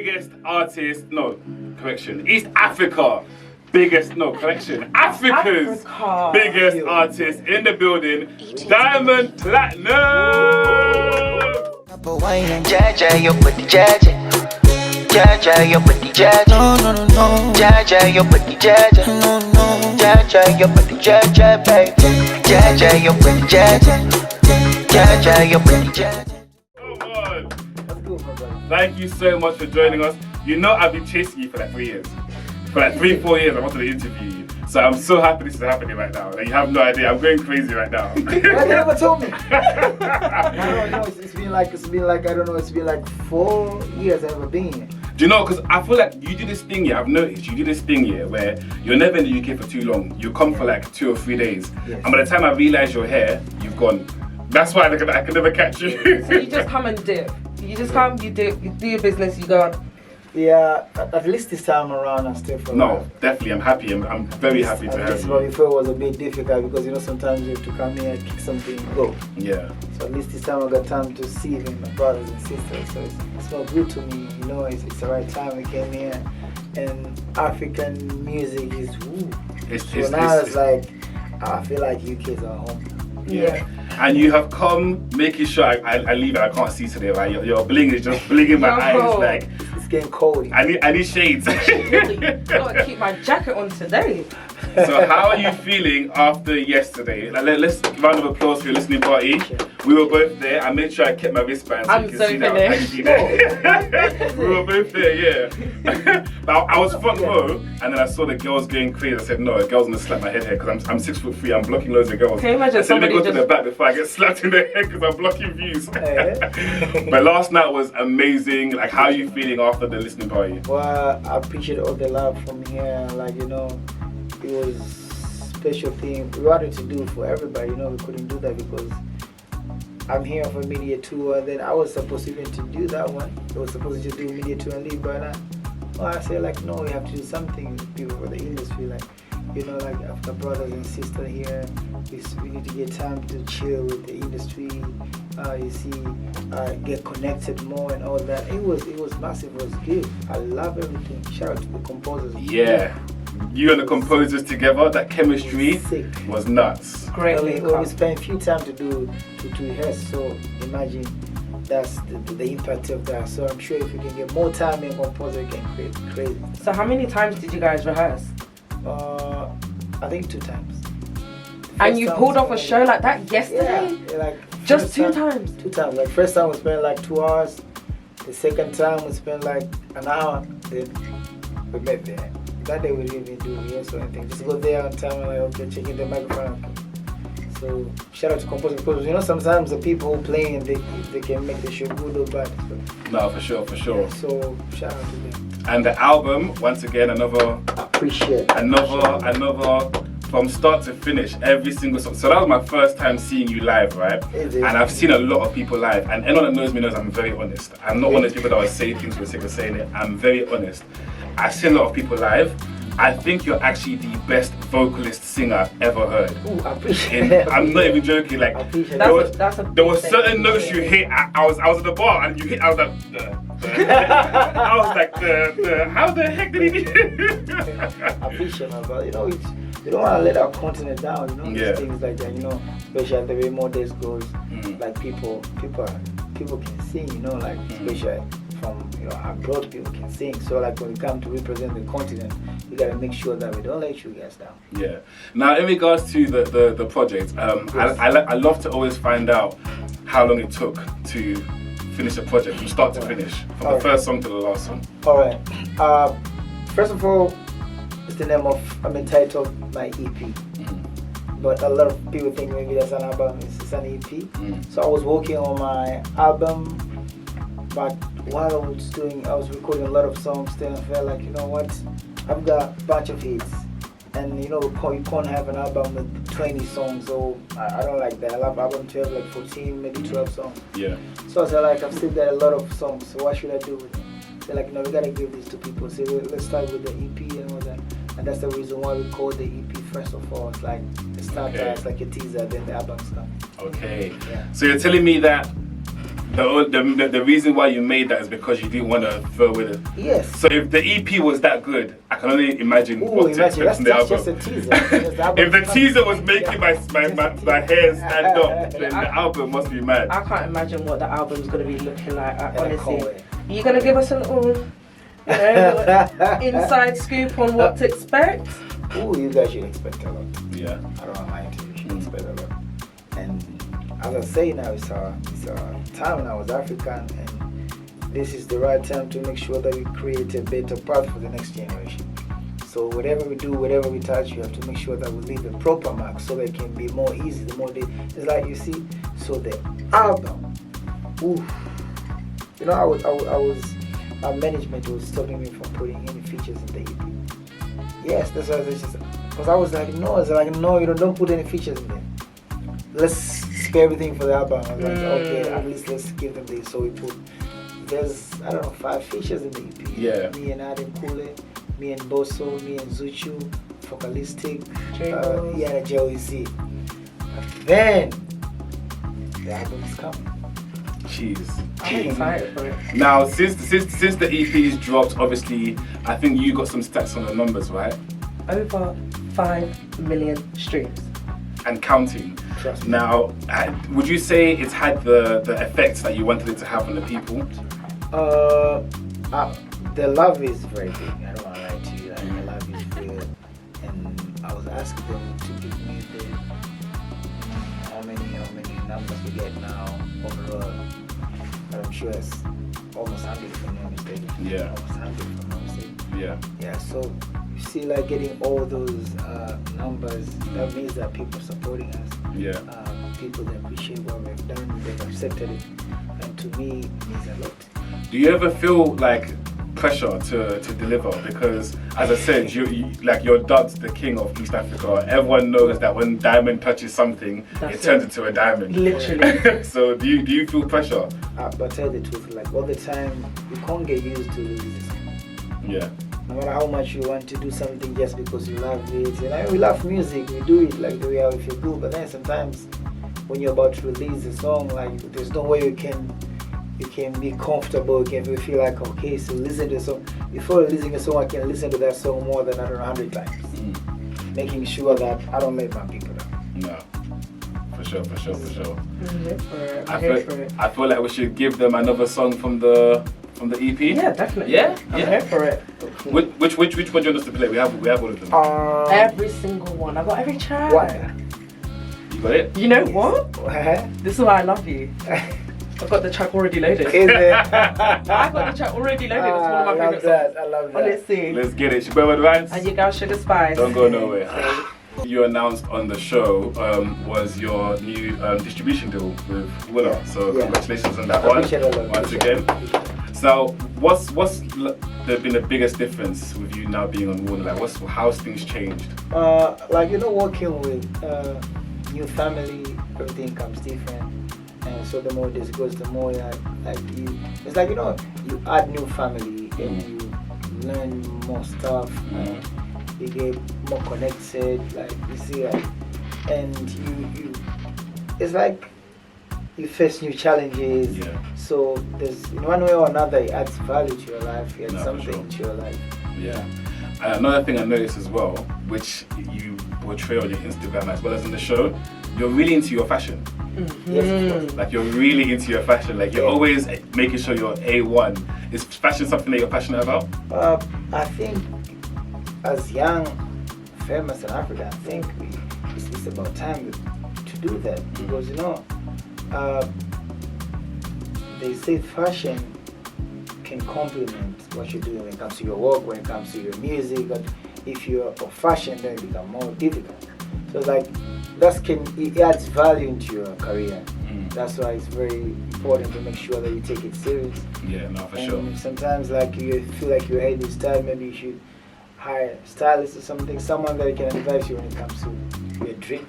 biggest artist, no, correction, East Africa. Biggest, no, correction, Africa's biggest artist in the building, Diamond Platnumz. Jaja, you put the jaja. Jaja, you put the jaja. No. Jaja, you put the jaja. No. Jaja, you put the jaja, baby. Jaja, you put the jaja. Jaja, you put the jaja. Come on. Thank you so much for joining us. You know I've been chasing you for like 3 years. For like 3-4 years I wanted to interview you. So I'm so happy this is happening right now. Like, you have no idea. I'm going crazy right now. Why you never told me? I don't know. It's been like I don't know. It's been like 4 years I've ever been here. Do you know? Because I feel like you do this thing here. I've noticed you do this thing here where you're never in the UK for too long. You come for like 2 or 3 days, and by the time I realize you're here, you've gone. That's why I can never catch you. So you just come and dip. You just come, you dip, you do your business, you go. Yeah, at least this time around I stay for. No, definitely. I'm happy. I'm very happy to have you. But before it was a bit difficult because sometimes you have to come here, kick something, and go. Yeah. So at least this time I got time to see my brothers and sisters. So it's more good to me. It's the right time we came here, and African music is woo. Now it's like I feel like UK is our home. Yeah. And you have come making sure I leave it. I can't see today, right? Your bling is just blinging my eyes like. It's getting cold. I need shades. Really, I gotta keep my jacket on today. So how are you feeling after yesterday? Like, let's round of applause for your listening party. We were both there. I made sure I kept my wristband so you can see that I was actually there. We were both there, yeah. But I was front row, and then I saw the girls going crazy. I said, no, a girl's gonna slap my head here because I'm 6'3". I'm blocking loads of girls. Can you imagine? I said, let me go to the back before I get slapped in the head because I'm blocking views. But last night was amazing. Like, how are you feeling after the listening party? Well, I appreciate all the love from here. Like, it was a special thing we wanted to do for everybody. We couldn't do that because I'm here for media tour. Then I was supposed to do that one. I was supposed to just do media tour and leave, but I say like, no, we have to do something with people for the industry. Like, like after brothers and sisters here, we need to get time to chill with the industry. Get connected more and all that. It was massive. It was good. I love everything. Shout out to the composers. Yeah. You and the composers together, that chemistry was nuts. Great. We spent a few time to rehearse, so imagine that's the impact of that. So I'm sure if you can get more time in composer, you can create crazy. So how many times did you guys rehearse? I think 2 times. And you pulled off a show like that yesterday? Yeah, like just 2 times? 2 times. Like first time we spent like 2 hours. The second time we spent like an hour. Then we met there. That day we didn't even do rehearsal or anything. Just go there on time and like, okay, checking the microphone. So shout out to composers because sometimes the people who play and they can make the show good or bad. So. No, for sure. Yeah, so shout out to them. And the album, once again, another from start to finish, every single song. So that was my first time seeing you live, right? And I've seen a lot of people live. And anyone that knows me knows I'm very honest. I'm not one of those people that will say things for the sake of saying it. I'm very honest. I've seen a lot of people live. I think you're actually the best vocalist singer I've ever heard. Ooh, I appreciate it. I'm not even joking. Like, there were certain notes you hit. I was at the bar and you hit. I was like, I was like, how the heck did he do? I appreciate it, but you don't want to let our continent down. These things like that. Especially as the way more days goes, like people can sing. Like especially. From abroad, people can sing. So like when we come to represent the continent, we gotta make sure that we don't let you guys down. Yeah. Now in regards to the project, I love to always find out how long it took to finish a project from start to finish, from the first song to the last song. All right. First of all, it's the name of entitled my EP. But a lot of people think maybe that's an album. It's an EP. So I was working on my album. But while I was recording a lot of songs, then I felt like, I've got a bunch of hits. And you can't have an album with 20 songs, so I don't like that. I love album to have like 14, maybe 12 songs. Yeah. So I said like, I've still got a lot of songs, so what should I do with them? They're like, we gotta give this to people. So let's start with the EP and all that. And that's the reason why we call the EP first of all. It's like, it's like a teaser, then the album's come. Okay. Yeah. So you're telling me that the reason why you made that is because you didn't want to throw with it. Yes. So if the EP was that good, I can only imagine what to expect from the album. Just a teaser. If the teaser was making my hair stand up, then the album must be mad. I can't imagine what the album's going to be looking like, honestly. Are you going to give us a little, inside scoop on what to expect? Ooh, you guys should expect a lot. Yeah. I don't know how you should expect a lot. And as I say now, it's a time now as African, and this is the right time to make sure that we create a better path for the next generation. So whatever we do, whatever we touch, you have to make sure that we leave a proper mark so that it can be more easy. The more it's like you see. So the album, ooh, you know, our management was stopping me from putting any features in the EP. Yes, that's why I was just, because I was like, no, you don't put any features in there. Let's spare everything for the album. I was like, okay, at least let's give them this. So we put, there's, I don't know, 5 features in the EP. Yeah. Me and Adam Kule, me and Bosso, me and Zuchu, Focalistic, JOEC. Then, the album is coming. Jeez. I'm excited for it. Now, since the EP's dropped, obviously, I think you got some stats on the numbers, right? Over 5 million streams. And counting. Trust me. Now, would you say it's had the effects that you wanted it to have on the people? The love is very big. I don't want to lie to you. Like, the love is real. And I was asking them to give me how many numbers we get now overall. But I'm sure it's almost 100 if I'm not mistaken. Yeah. Almost 100 if I'm not mistaken. Yeah. Yeah, so you see, like, getting all those numbers, that means that people are supporting us. Yeah. People that appreciate what we've done, they've accepted it. And to me, it means a lot. Do you ever feel like pressure to deliver? Because as I said, you like your dad's the king of East Africa. Everyone knows that when diamond touches something, it turns into a diamond. Literally. So do you feel pressure? But tell the truth, like all the time, you can't get used to this. Yeah. No matter how much you want to do something just because you love it. And we love music, we do it like the way how we feel good. But then sometimes when you're about to release a song, like there's no way you can be comfortable, you can feel like, okay, so listen to the song. Before releasing a song, I can listen to that song more than 100 times. Making sure that I don't let my people down. No. For sure. I feel like we should give them another song from the EP. Yeah, definitely. Yeah? I'm here for it. Which one do you want us to play? We have all of them. Every single one. I got every track. Why? You got it? You know what? This is why I love you. I've got the track already loaded. Is it? I got the track already loaded. It's one of my favorite songs. I love that. Honestly. Let's get it. It's your boy Rantz. And your girl Suga Spixe. Don't go nowhere. You announced on the show was your new distribution deal with Willa. So congratulations on that one once again. So what's been the biggest difference with you now being on Willa? Like how's things changed? Like working with new family, everything comes different. And so the more this goes, the more it's like you add new family and you learn more stuff. You get more connected, like you see, and you it's like you face new challenges. Yeah. So there's in one way or another it adds value to your life. It adds something to your life. Yeah. And another thing I noticed as well, which you portray on your Instagram as well as in the show, you're really into your fashion. Yes, like you're really into your fashion. Like you're always making sure you're A1. Is fashion something that you're passionate about? I think as young, famous in Africa, I think it's about time to do that because they say fashion can complement what you're doing when it comes to your work, when it comes to your music. But if you're a fashion, then it becomes more difficult. So like it adds value into your career. That's why it's very important to make sure that you take it serious. Yeah, no, for sure. Sometimes like you feel like you're ahead of style, maybe you should hire a stylist or something, someone that can advise you when it comes to your drip.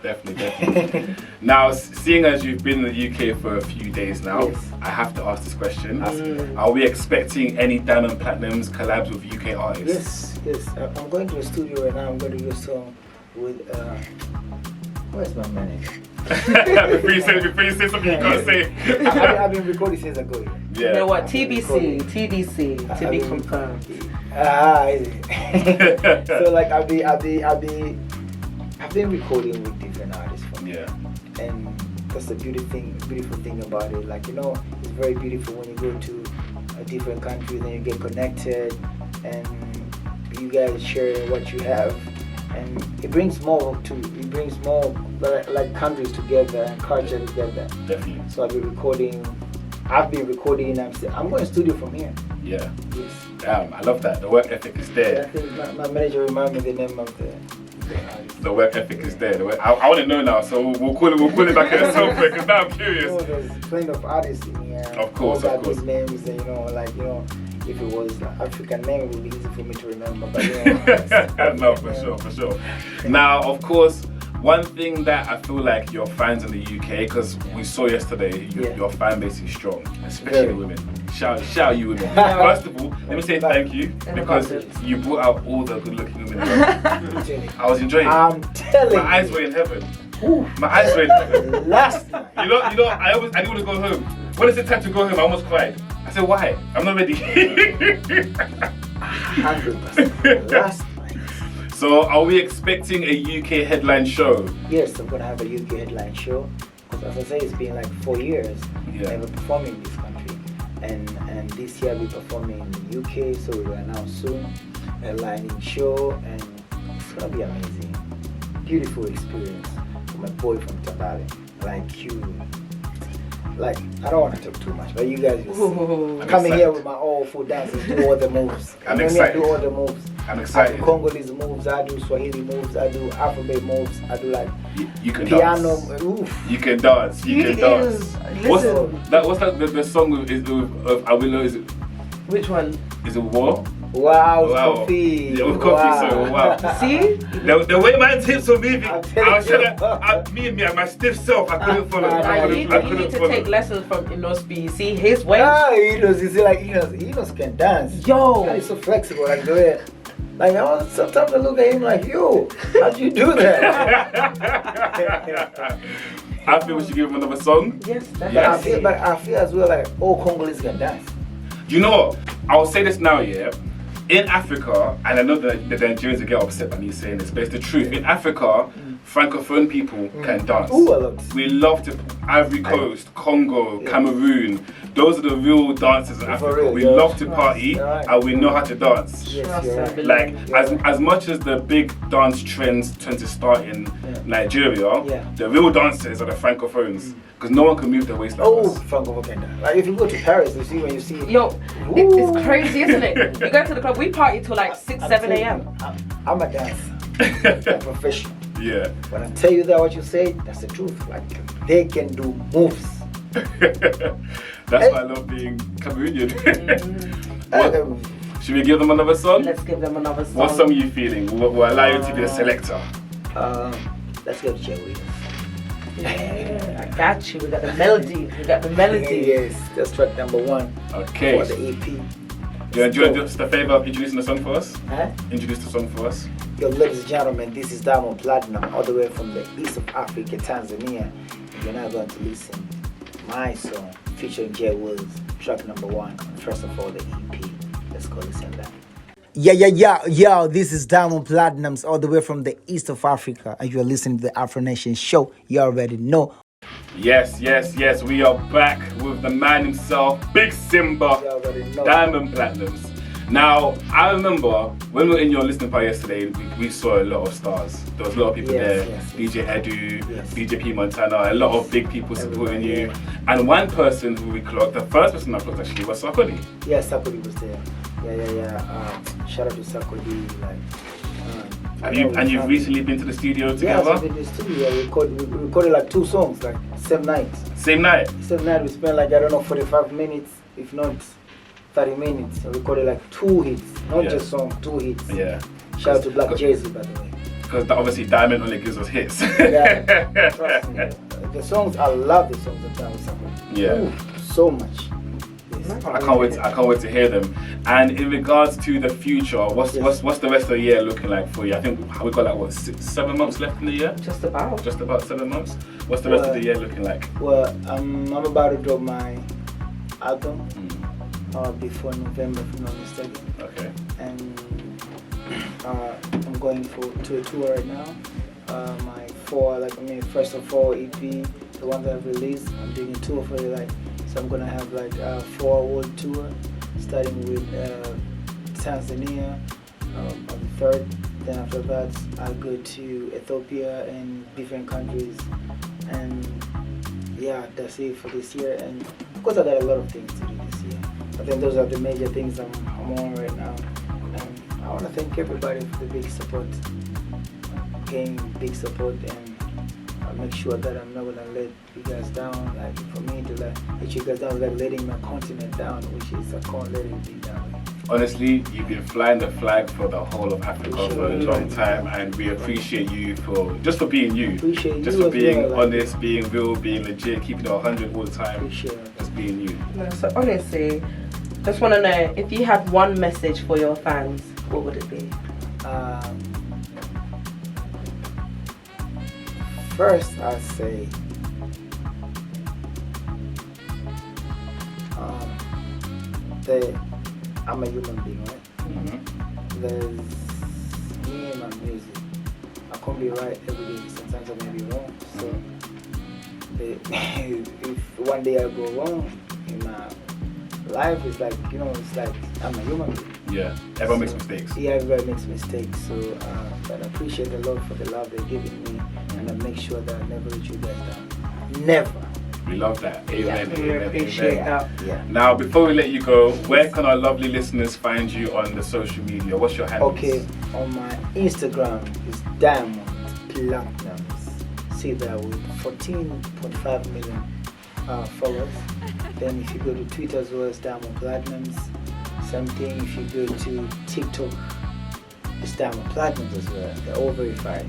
Definitely. Now, seeing as you've been in the UK for a few days now, I have to ask this question. Are we expecting any Diamond Platnumz collabs with UK artists? Yes. I'm going to the studio right now. I'm going to do a song with, where's my manager? before you say something you can't say. I've been recording since ago. Yeah. You know what? TBC to be confirmed. Is it? So like I've been recording with different artists from and that's the beautiful thing about it. Like, you know, it's very beautiful when you go to a different country, then you get connected and you guys share what you have, and it brings more like countries together and culture together. Definitely. So I've been recording. I'm going to studio from here. Yeah. Yes. Damn, I love that. The work ethic is there. I think my manager reminded me the name of the artist. The work ethic is there. I want to know now, so we'll call it back at some point because now I'm curious. You know, there's plenty of artists in here. Of course. These names, and if it was an African name, it would be easy for me to remember. But no, for sure. Now, of course, one thing that I feel like your fans in the UK, because we saw yesterday, your fan base is strong, especially women. Shout you women. First of all, let me say thank you because you brought out all the good-looking women. I was enjoying it. I'm telling you. My eyes were in heaven. My eyes were in heaven. Last night. You know, I didn't want to go home. When it's the time to go home, I almost cried. I said, why? I'm not ready. 100%. Last night. So, are we expecting a UK headline show? Yes, I'm gonna have a UK headline show. Because as I say, it's been like 4 years never performing in this country, and this year we're performing in the UK. So we will announce soon a headlining show, and it's gonna be amazing, beautiful experience for my boy from Tabale, like you. Like, I don't want to talk too much, but you guys will see. Coming here with my all full dances, do all the moves. I'm excited. I do all the moves. I'm excited. I do Congolese moves, I do Swahili moves, I do Afro moves, I do like you can piano. Dance. Oof. You can dance. You can dance. What's that? The song of Awilo? Is it? Which one? Is it War? Wow, coffee. Yeah, with coffee. So wow. See? The way my hips were moving, I was you. me and my stiff self, I couldn't follow. You need to take lessons from Inospi. See his way. Enos, you see, like Enos can dance. Yo, he's so flexible, like the way. Like sometimes I look at him like, yo, how'd you do that? I feel we should give him another song. Yes, definitely. But I feel as well like all Congolese can dance. You know what? I'll say this now, yeah. In Africa, and I know that the Nigerians will get upset by me saying this, but it's the truth. In Africa, Francophone people can dance. Ooh, I love we love to Ivory Coast, Congo, Cameroon. Those are the real dancers in Africa. Real, we love to party and we know how to dance. Yes, like as much as the big dance trends tend to start in Nigeria, the real dancers are the Francophones. Because no one can move their waist like us. Francophone can dance. Like if you go to Paris, you see when you see. Yo, it's crazy, isn't it? You go to the club, we party till like 6, 7 a.m. I'm a dancer. I'm professional. Yeah. When I tell you that what you say, that's the truth. Like they can do moves. That's why I love being Cameroonian. Should we give them another song? Let's give them another song. What song are you feeling? We'll allow you to be the selector. Let's go to Jerry. Yeah, I got you. We got the melody. Yes, that's track number 1. Okay. For the EP. Do you want to do us the favor of introducing the song for us? Huh? Introduce the song for us. Yo, ladies and gentlemen, this is Diamond Platnumz, all the way from the east of Africa, Tanzania. You're now going to listen to my song featuring Jay Wills, track number 1. First of all, the EP. Let's go listen to that. Yo, this is Diamond Platnumz, all the way from the east of Africa, and you're listening to the Afronation Show. You already know. Yes, we are back with the man himself, Big Simba, Diamond Platnumz. Now, I remember when we were in your listening party yesterday, we saw a lot of stars. There was a lot of people there, DJ Edu, DJ P Montana, a lot of big people supporting you. And one person who we clocked, the first person I clocked actually was Sarkodie. Yeah, Sarkodie was there. Yeah. Shout out to Sarkodie. And you've recently been to the studio together? Yeah, I've been to the studio. We recorded like 2 songs, like same night. Same night? Same night. We spent like, I don't know, 45 minutes, if not 30 minutes. We recorded like 2 hits, not just songs, 2 hits. Yeah. Shout out to Black Jay-Z, by the way. Because obviously Diamond only gives us hits. Yeah, trust me. The songs, I love the songs that Diamond. Yeah. So much. I can't wait to hear them. And in regards to the future, what's the rest of the year looking like for you? I think we've got like 7 months left in the year. Just about 7 months. What's the rest of the year looking like? Well, I'm about to drop my album before November, if I'm not mistaken. Okay. And I'm going to a tour right now. My first of all EP, the one that I've released, I'm doing a tour for it. So I'm gonna have like a 4 world tour, starting with Tanzania on the 3rd. Then after that, I'll go to Ethiopia and different countries. And yeah, that's it for this year. And of course, I got a lot of things to do this year. I think those are the major things I'm on right now. And I want to thank everybody for the big support. Gain big support, and I'll make sure that I'm not gonna let you guys down. Like for me to let you guys down is like letting my continent down, which is I can't let it be that way. Honestly, you've been flying the flag for the whole of Africa for a long time, and we appreciate you for being you. Just for being honest, being real, being legit, keeping it 100 all the time. Just being you. No, so honestly, just want to know, if you had one message for your fans, what would it be? First, I'd say I'm a human being, right? Mm-hmm. There's me and my music. I can't be right every day. Sometimes I may be wrong. So if one day I go wrong in my life, it's like, it's like I'm a human being. Yeah, everyone makes mistakes. Yeah, everybody makes mistakes. So, but I appreciate the Lord for the love they're giving me, and I make sure that I never let you guys down. Never. We love that. Amen. Yeah, we appreciate that. Yeah. Now, before we let you go, where can our lovely listeners find you on the social media? What's your handle? Okay, on my Instagram is Diamond Platnumz. See that with 14.5 million followers. Then if you go to Twitter as well as Diamond Platnumz. Same thing if you go to TikTok, it's Diamond Platnumz as well. They're all verified.